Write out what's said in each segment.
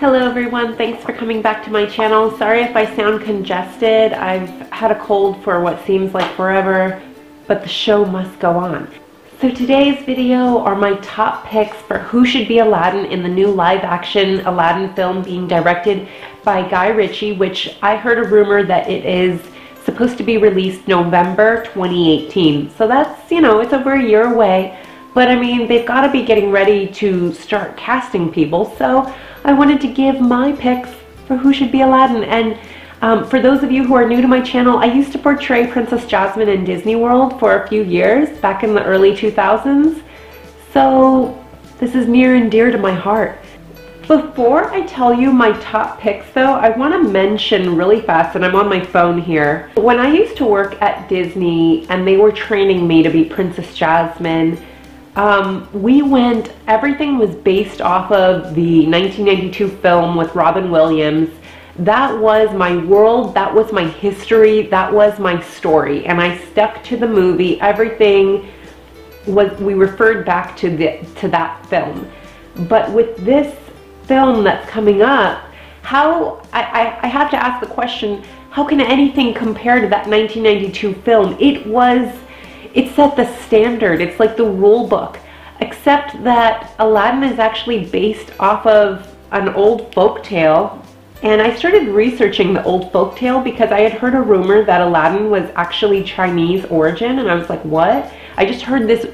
Hello everyone, thanks for coming back to my channel. Sorry if I sound congested. I've had a cold for what seems like forever, but the show must go on. So today's video are my top picks for who should be Aladdin in the new live-action Aladdin film being directed by Guy Ritchie, which I heard a rumor that it is supposed to be released November 2018. So that's, it's over a year away. But I mean, they've got to be getting ready to start casting people, so I wanted to give my picks for who should be Aladdin. And for those of you who are new to my channel, I used to portray Princess Jasmine in Disney World for a few years, back in the early 2000s, so this is near and dear to my heart. Before I tell you my top picks though, I want to mention really fast, and I'm on my phone here, when I used to work at Disney and they were training me to be Princess Jasmine, everything was based off of the 1992 film with Robin Williams. That was my world, that was my history, that was my story, and I stuck to the movie. Everything we referred back to that film. But with this film that's coming up, I have to ask the question, how can anything compare to that 1992 film? It set the standard. It's like the rule book, except that Aladdin is actually based off of an old folk tale. And I started researching the old folk tale because I had heard a rumor that Aladdin was actually Chinese origin, and I was like, what? I just heard this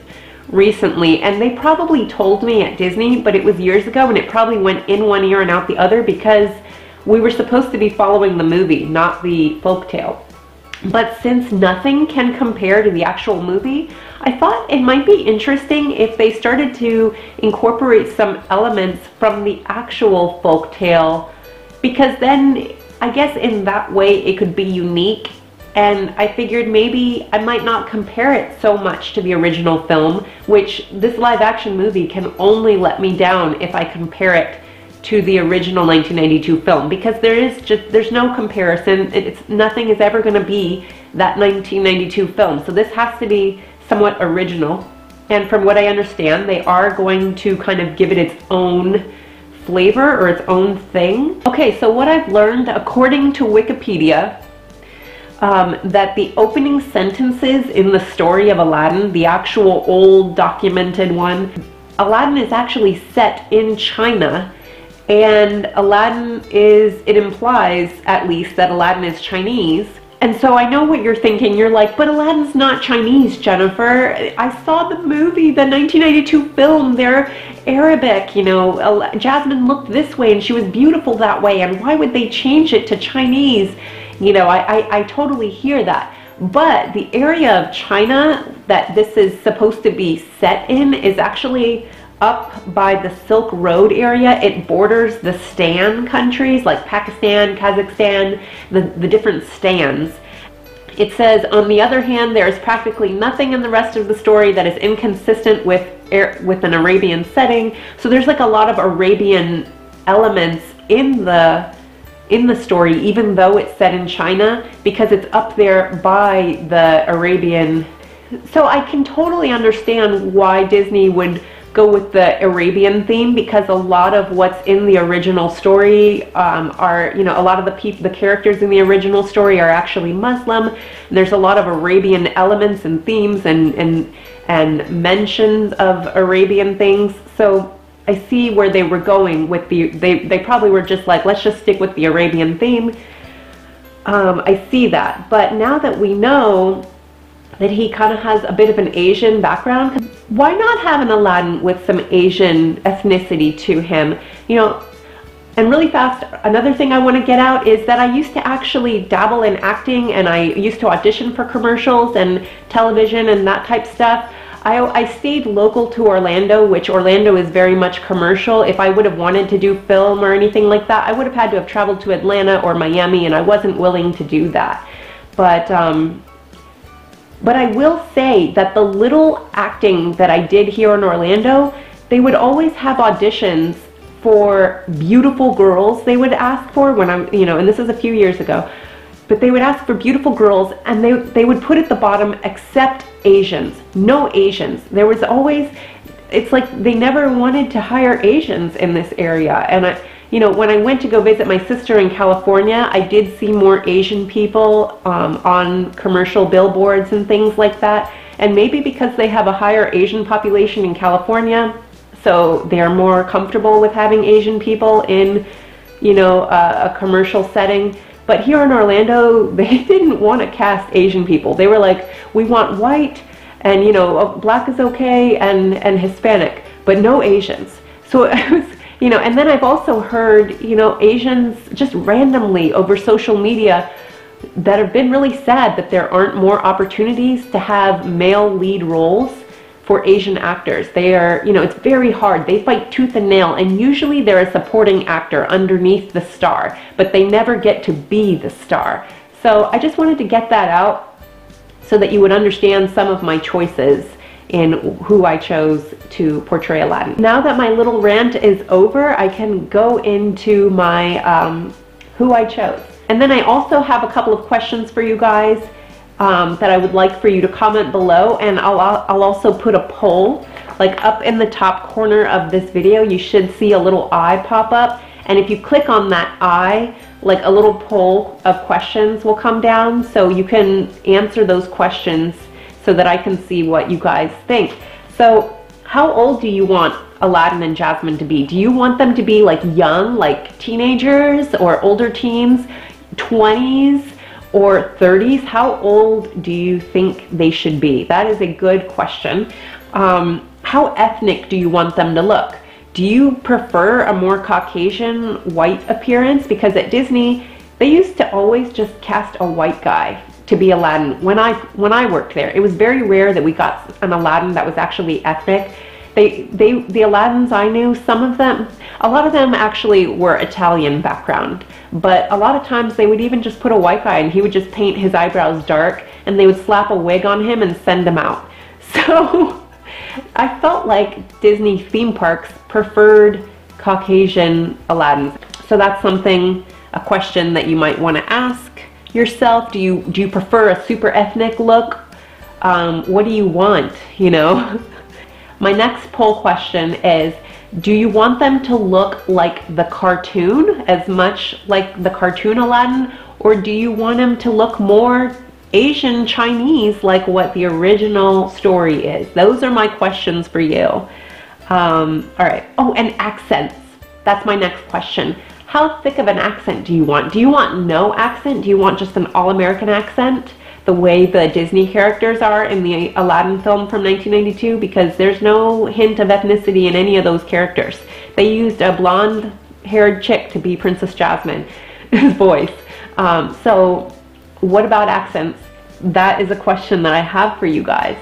recently, and they probably told me at Disney, but it was years ago, and it probably went in one ear and out the other because we were supposed to be following the movie, not the folk tale. But since nothing can compare to the actual movie, I thought it might be interesting if they started to incorporate some elements from the actual folk tale, because then I guess in that way it could be unique, and I figured maybe I might not compare it so much to the original film, which this live action movie can only let me down if I compare it to the original 1992 film, because there's no comparison. Nothing is ever going to be that 1992 film, so this has to be somewhat original. And from what I understand, they are going to kind of give it its own flavor or its own thing. Okay, so what I've learned according to Wikipedia, that the opening sentences in the story of Aladdin, the actual old documented one, Aladdin is actually set in China. And it implies at least that Aladdin is Chinese. And so I know what you're thinking. You're like, but Aladdin's not Chinese, Jennifer. I saw the movie, the 1992 film. They're Arabic, Jasmine looked this way and she was beautiful that way. And why would they change it to Chinese? I totally hear that. But the area of China that this is supposed to be set in is actually up by the Silk Road area. It borders the Stan countries like Pakistan, Kazakhstan, the different stands. It says, on the other hand, there is practically nothing in the rest of the story that is inconsistent with an Arabian setting. So there's like a lot of Arabian elements in the story, even though it's set in China, because it's up there by the Arabian. So I can totally understand why Disney would go with the Arabian theme, because a lot of what's in the original story are, a lot of the characters in the original story are actually Muslim. There's a lot of Arabian elements and themes and mentions of Arabian things. So I see where they were going with they probably were just like, let's just stick with the Arabian theme. I see that. But now that we know that he kind of has a bit of an Asian background, why not have an Aladdin with some Asian ethnicity to him? And really fast, another thing I want to get out is that I used to actually dabble in acting, and I used to audition for commercials and television and that type stuff. I stayed local to Orlando, which Orlando is very much commercial. If I would have wanted to do film or anything like that, I would have had to have traveled to Atlanta or Miami, and I wasn't willing to do that. But I will say that the little acting that I did here in Orlando, they would always have auditions for beautiful girls they would ask for when I'm, and this is a few years ago, but they would ask for beautiful girls, and they would put at the bottom, except Asians, no Asians. There was always, it's like they never wanted to hire Asians in this area. And you know, when I went to go visit my sister in California, I did see more Asian people on commercial billboards and things like that. And maybe because they have a higher Asian population in California, so they're more comfortable with having Asian people in, you know, a commercial setting. But here in Orlando, they didn't want to cast Asian people. They were like, we want white, and, you know, black is okay, and Hispanic, but no Asians. So it was, you know, and then I've also heard, you know, Asians just randomly over social media that have been really sad that there aren't more opportunities to have male lead roles for Asian actors. They are, you know, it's very hard. They fight tooth and nail, and usually they're a supporting actor underneath the star, but they never get to be the star. So I just wanted to get that out so that you would understand some of my choices in who I chose to portray Aladdin. Now that my little rant is over, I can go into my who I chose. And then I also have a couple of questions for you guys that I would like for you to comment below, and I'll also put a poll like up in the top corner of this video. You should see a little eye pop up, and if you click on that eye, like a little poll of questions will come down, so you can answer those questions so that I can see what you guys think. So how old do you want Aladdin and Jasmine to be? Do you want them to be like young, like teenagers or older teens, 20s or 30s? How old do you think they should be? That is a good question. How ethnic do you want them to look? Do you prefer a more Caucasian white appearance? Because at Disney, they used to always just cast a white guy to be Aladdin. When I worked there, it was very rare that we got an Aladdin that was actually ethnic. The Aladdins I knew, a lot of them actually were Italian background, but a lot of times they would even just put a white guy and he would just paint his eyebrows dark, and they would slap a wig on him and send him out. So I felt like Disney theme parks preferred Caucasian Aladdins. So that's a question that you might want to ask yourself. Do you prefer a super ethnic look? What do you want, you know? My next poll question is, do you want them to look like the cartoon, as much like the cartoon Aladdin, or do you want them to look more Asian Chinese like what the original story is? Those are my questions for you. All right. Oh, and accents. That's my next question. How thick of an accent do you want? Do you want no accent? Do you want just an all-American accent, the way the Disney characters are in the Aladdin film from 1992? Because there's no hint of ethnicity in any of those characters. They used a blonde-haired chick to be Princess Jasmine's voice. So what about accents? That is a question that I have for you guys.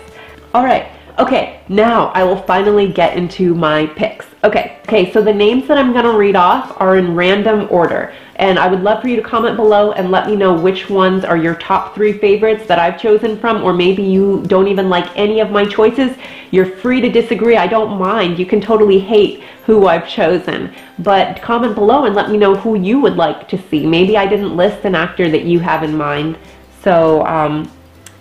All right. Okay, now I will finally get into my picks. Okay, so the names that I'm going to read off are in random order, and I would love for you to comment below and let me know which ones are your top 3 favorites that I've chosen from, or maybe you don't even like any of my choices. You're free to disagree. I don't mind. You can totally hate who I've chosen, but comment below and let me know who you would like to see. Maybe I didn't list an actor that you have in mind. So,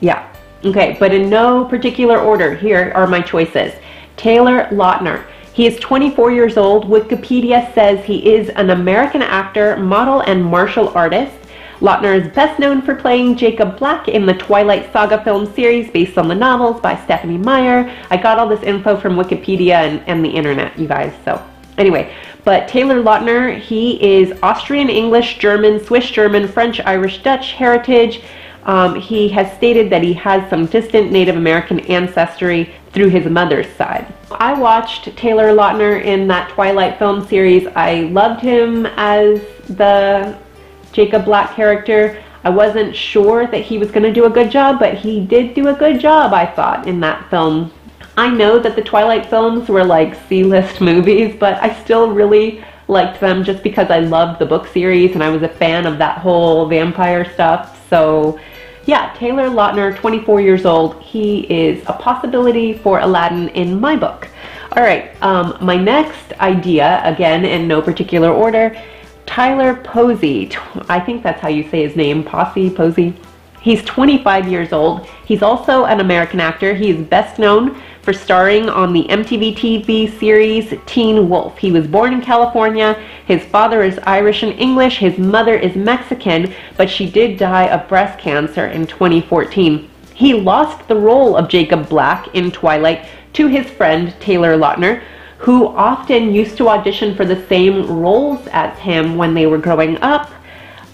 yeah. Okay, but in no particular order, here are my choices. Taylor Lautner. He is 24 years old. Wikipedia says he is an American actor, model, and martial artist. Lautner is best known for playing Jacob Black in the Twilight Saga film series based on the novels by Stephenie Meyer. I got all this info from Wikipedia and the internet, you guys, so anyway. But Taylor Lautner, he is Austrian, English, German, Swiss German, French, Irish, Dutch heritage. He has stated that he has some distant Native American ancestry through his mother's side. I watched Taylor Lautner in that Twilight film series. I loved him as the Jacob Black character. I wasn't sure that he was going to do a good job, but he did do a good job, I thought, in that film. I know that the Twilight films were like C-list movies, but I still really liked them just because I loved the book series and I was a fan of that whole vampire stuff. So yeah, Taylor Lautner, 24 years old. He is a possibility for Aladdin in my book. All right, my next idea, again in no particular order, Tyler Posey. I think that's how you say his name, Posey. He's 25 years old. He's also an American actor. He is best known for starring on the MTV TV series Teen Wolf. He was born in California. His father is Irish and English. His mother is Mexican, but she did die of breast cancer in 2014. He lost the role of Jacob Black in Twilight to his friend Taylor Lautner, who often used to audition for the same roles as him when they were growing up.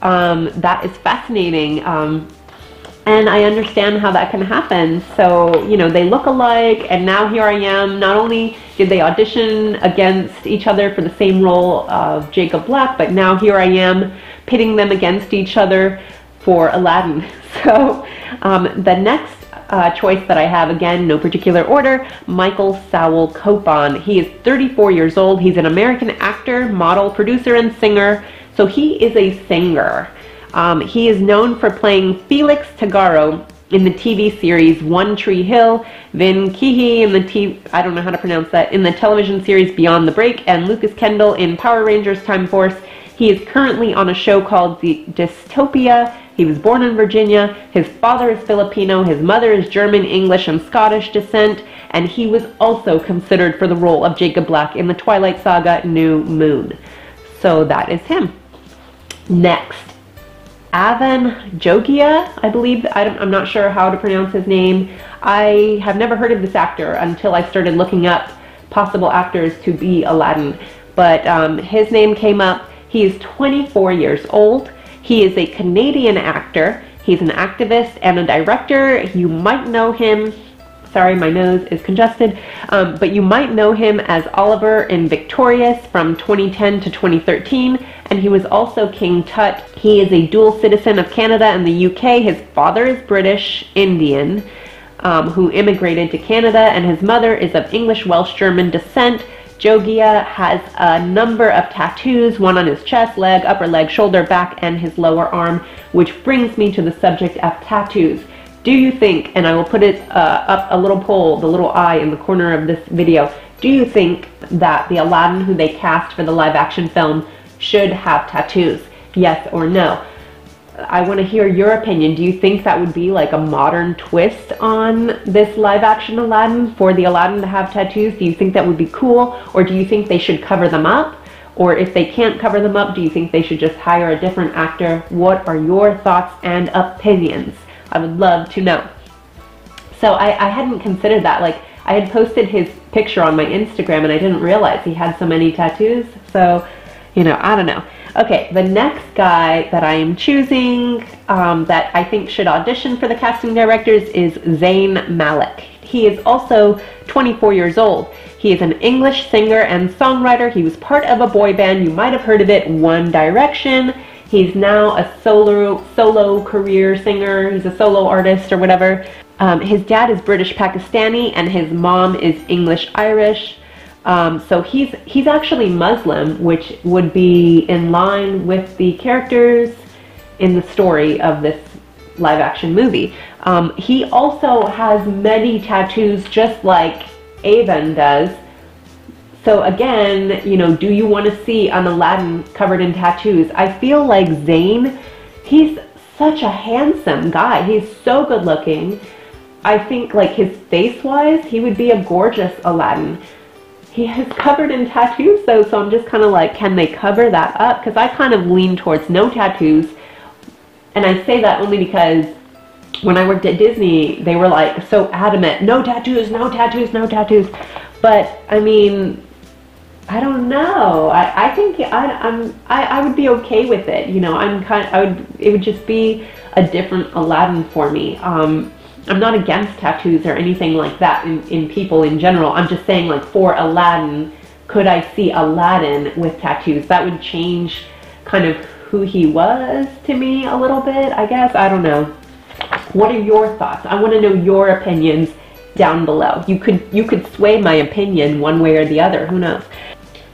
That is fascinating. And I understand how that can happen. So, you know, they look alike, and now here I am. Not only did they audition against each other for the same role of Jacob Black, but now here I am pitting them against each other for Aladdin. So the next choice that I have, again, no particular order, Michael Sowell Copon. He is 34 years old. He's an American actor, model, producer, and singer. So he is a singer. He is known for playing Felix Tagaro in the TV series One Tree Hill, Vin Keehee in the I don't know how to pronounce that, in the television series Beyond the Break, and Lucas Kendall in Power Rangers Time Force. He is currently on a show called Dystopia. He was born in Virginia. His father is Filipino. His mother is German, English, and Scottish descent. And he was also considered for the role of Jacob Black in the Twilight Saga New Moon. So that is him. Next, Avan Jogia, I believe. I'm not sure how to pronounce his name. I have never heard of this actor until I started looking up possible actors to be Aladdin. But his name came up. He is 24 years old. He is a Canadian actor. He's an activist and a director. You might know him. Sorry, my nose is congested. But you might know him as Oliver in Victorious from 2010 to 2013. And he was also King Tut. He is a dual citizen of Canada and the UK. His father is British Indian, who immigrated to Canada, and his mother is of English, Welsh, German descent. Jogia has a number of tattoos, one on his chest, leg, upper leg, shoulder, back, and his lower arm, which brings me to the subject of tattoos. Do you think, and I will put it up a little poll, the little eye in the corner of this video, do you think that the Aladdin who they cast for the live action film should have tattoos? Yes or no? I want to hear your opinion. Do you think that would be like a modern twist on this live action Aladdin, for the Aladdin to have tattoos? Do you think that would be cool? Or do you think they should cover them up? Or if they can't cover them up, do you think they should just hire a different actor? What are your thoughts and opinions? I would love to know. So I hadn't considered that. Like, I had posted his picture on my Instagram and I didn't realize he had so many tattoos. So, you know, I don't know. Okay, the next guy that I am choosing that I think should audition for the casting directors is Zayn Malik. He is also 24 years old. He is an English singer and songwriter. He was part of a boy band. You might have heard of it, One Direction. He's now a solo career singer. He's a solo artist or whatever. His dad is British Pakistani and his mom is English Irish. So he's actually Muslim, which would be in line with the characters in the story of this live action movie. He also has many tattoos just like Avan does. So again, you know, do you want to see an Aladdin covered in tattoos? I feel like Zayn, he's such a handsome guy. He's so good looking. I think like his face-wise, he would be a gorgeous Aladdin. He is covered in tattoos though, so I'm just kind of like, can they cover that up? Because I kind of lean towards no tattoos. And I say that only because when I worked at Disney, they were like so adamant, no tattoos, no tattoos, no tattoos. But I mean, I don't know. I think I would be okay with it. You know, it would just be a different Aladdin for me. I'm not against tattoos or anything like that in people in general. I'm just saying, like, for Aladdin, could I see Aladdin with tattoos? That would change kind of who he was to me a little bit, I guess. I don't know. What are your thoughts? I want to know your opinions down below. You could sway my opinion one way or the other. Who knows?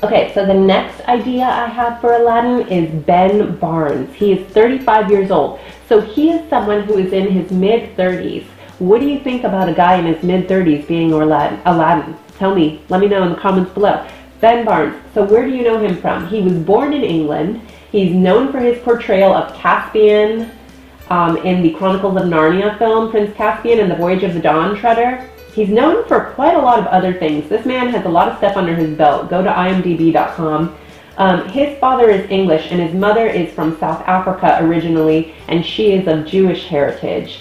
Okay, so the next idea I have for Aladdin is Ben Barnes. He is 35 years old. So he is someone who is in his mid-30s. What do you think about a guy in his mid-30s being Aladdin? Tell me. Let me know in the comments below. Ben Barnes. So where do you know him from? He was born in England. He's known for his portrayal of Caspian in the Chronicles of Narnia film, Prince Caspian and the Voyage of the Dawn Treader. He's known for quite a lot of other things. This man has a lot of stuff under his belt. Go to imdb.com. His father is English and his mother is from South Africa originally, and she is of Jewish heritage.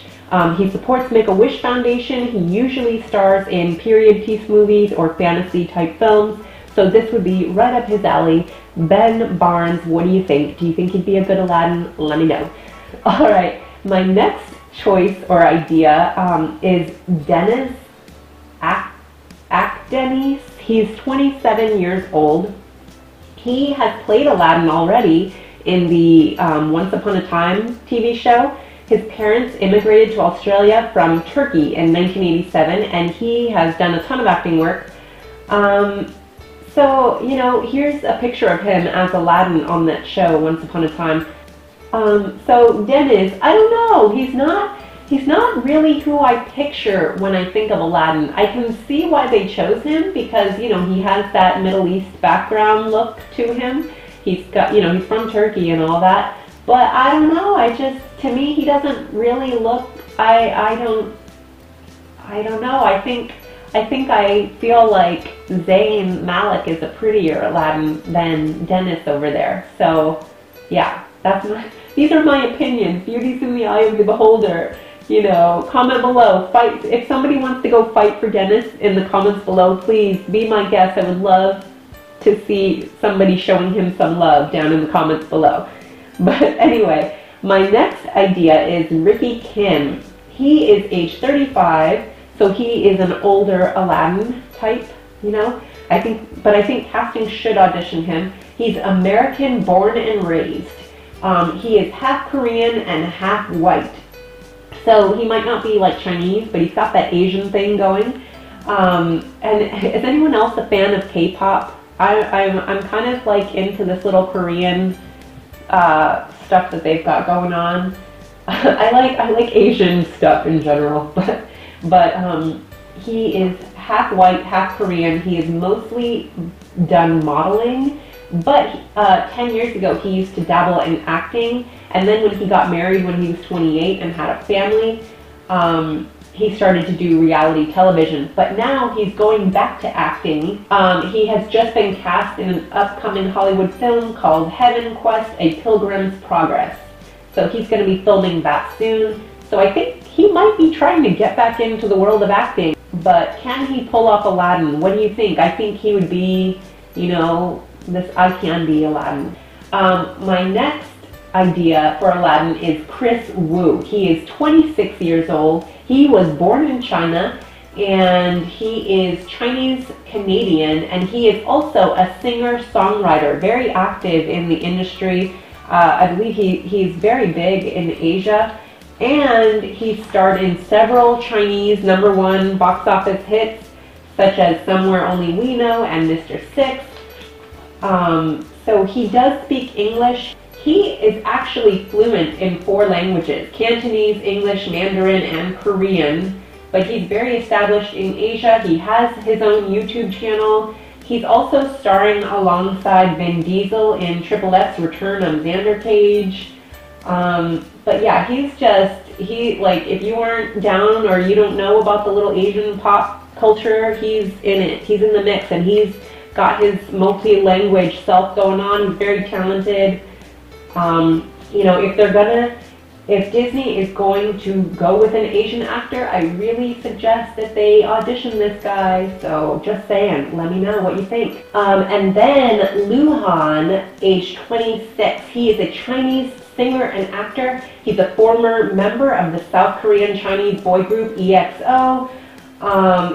He supports Make-A-Wish Foundation. He usually stars in period piece movies or fantasy type films, so this would be right up his alley. Ben Barnes, what do you think? Do you think he'd be a good Aladdin? Let me know. All right, my next choice or idea is Dennis Akdenis. He's 27 years old. He has played Aladdin already in the Once Upon a Time TV show. His parents immigrated to Australia from Turkey in 1987, and he has done a ton of acting work. So, you know, here's a picture of him as Aladdin on that show, Once Upon a Time. So Dennis, I don't know, he's not really who I picture when I think of Aladdin. I can see why they chose him because, you know, he has that Middle East background look to him. He's got, you know, he's from Turkey and all that. But I don't know, to me, he doesn't really look, I don't know, I think I feel like Zayn Malik is a prettier Aladdin than Dennis over there. So, yeah, these are my opinions. Beauty's in the eye of the beholder. You know, comment below. Fight. If somebody wants to go fight for Dennis in the comments below, please be my guest. I would love to see somebody showing him some love down in the comments below. But anyway, my next idea is Ricky Kim. He is age 35, so he is an older Aladdin type, you know. I think casting should audition him. He's American born and raised. He is half Korean and half white. So he might not be like Chinese, but he's got that Asian thing going. And is anyone else a fan of K-pop? I'm kind of like into this little Korean stuff that they've got going on. I like Asian stuff in general, but he is half white, half Korean. He is mostly done modeling, but 10 years ago he used to dabble in acting, and then when he got married when he was 28 and had a family, he started to do reality television, but now he's going back to acting. He has just been cast in an upcoming Hollywood film called Heaven Quest: A Pilgrim's Progress. So he's going to be filming that soon. So I think he might be trying to get back into the world of acting. But can he pull off Aladdin? What do you think? I think he would be, you know, this eye candy Aladdin. My next idea for Aladdin is Chris Wu. He is 26 years old. He was born in China, and he is Chinese Canadian, and he is also a singer-songwriter, very active in the industry. I believe he's very big in Asia, and he starred in several Chinese #1 box office hits, such as Somewhere Only We Know and Mr. Six. So he does speak English. He is actually fluent in 4 languages: Cantonese, English, Mandarin, and Korean. But he's very established in Asia. He has his own YouTube channel. He's also starring alongside Vin Diesel in Triple F's Return of Xander Cage. But yeah, like, if you aren't down or you don't know about the little Asian pop culture, he's in it. He's in the mix, and he's got his multi-language self going on. He's very talented. You know, if Disney is going to go with an Asian actor, I really suggest that they audition this guy. So just saying, let me know what you think. And then Luhan, age 26. He is a Chinese singer and actor. He's a former member of the South Korean Chinese boy group EXO.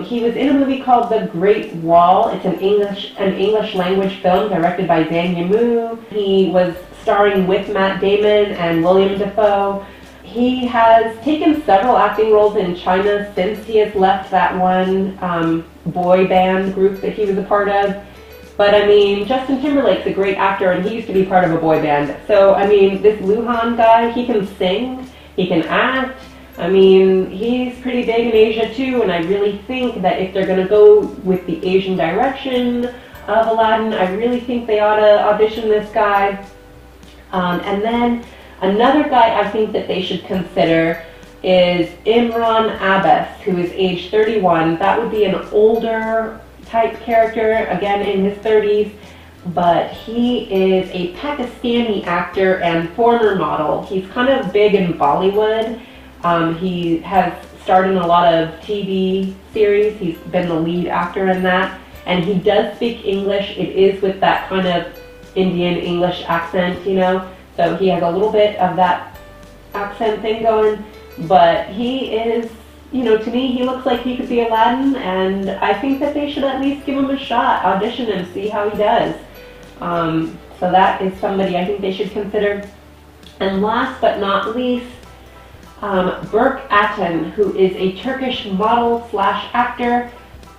He was in a movie called The Great Wall. It's an English language film directed by Zhang Yimou. He was starring with Matt Damon and William Dafoe. He has taken several acting roles in China since he has left that one boy band group that he was a part of. But I mean, Justin Timberlake's a great actor, and he used to be part of a boy band. So I mean, this Luhan guy, he can sing, he can act. I mean, he's pretty big in Asia too, and I really think that if they're going to go with the Asian direction of Aladdin, I really think they ought to audition this guy. And then another guy I think that they should consider is Imran Abbas, who is age 31. That would be an older type character, again in his 30s, but he is a Pakistani actor and former model. He's kind of big in Bollywood. He has starred in a lot of TV series. He's been the lead actor in that, and he does speak English. It is with that kind of Indian English accent, you know, so he has a little bit of that accent thing going, but he is, you know, to me he looks like he could be Aladdin, and I think that they should at least give him a shot, audition him, see how he does. So that is somebody I think they should consider. And last but not least, Berk Atin, who is a Turkish model slash actor.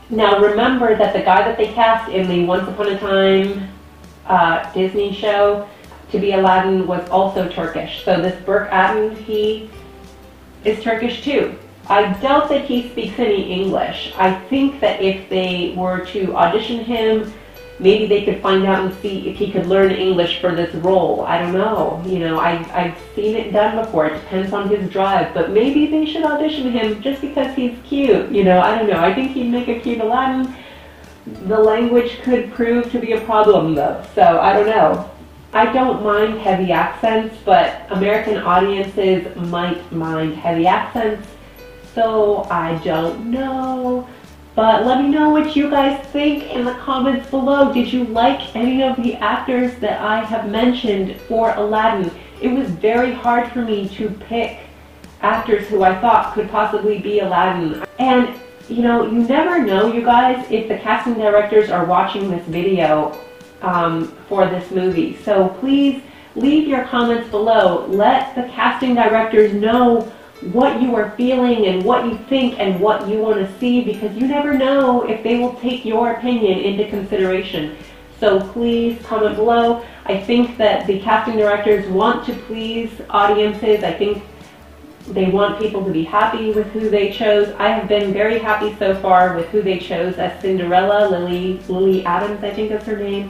Now remember that the guy that they cast in the Once Upon a Time Disney show to be Aladdin was also Turkish. So this Berk Atin, he is Turkish too. I doubt that he speaks any English. I think that if they were to audition him, maybe they could find out and see if he could learn English for this role. I don't know. You know, I've seen it done before. It depends on his drive. But maybe they should audition him just because he's cute. You know, I don't know. I think he'd make a cute Aladdin. The language could prove to be a problem though. So I don't know. I don't mind heavy accents, but American audiences might mind heavy accents. So I don't know. But let me know what you guys think in the comments below. Did you like any of the actors that I have mentioned for Aladdin? It was very hard for me to pick actors who I thought could possibly be Aladdin. And you know, you never know, you guys, if the casting directors are watching this video for this movie. So please leave your comments below. Let the casting directors know what you are feeling and what you think and what you want to see, because you never know if they will take your opinion into consideration. So please comment below. I think that the casting directors want to please audiences. I think they want people to be happy with who they chose. I have been very happy so far with who they chose as Cinderella. Lily Adams, I think is her name.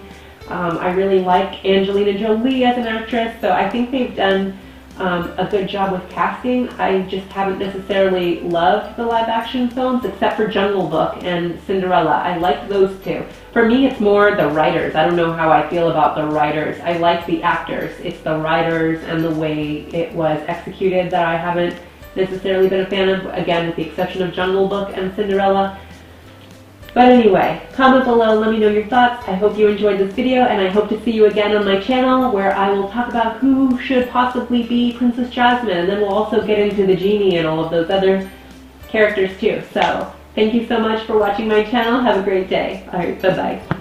I really like Angelina Jolie as an actress, so I think they've done a good job with casting. I just haven't necessarily loved the live action films except for Jungle Book and Cinderella. I like those two. For me, it's more the writers. I don't know how I feel about the writers. I like the actors. It's the writers and the way it was executed that I haven't necessarily been a fan of, again with the exception of Jungle Book and Cinderella. But anyway, comment below, let me know your thoughts. I hope you enjoyed this video, and I hope to see you again on my channel where I will talk about who should possibly be Princess Jasmine, and then we'll also get into the genie and all of those other characters too. So, thank you so much for watching my channel. Have a great day. Alright, bye-bye.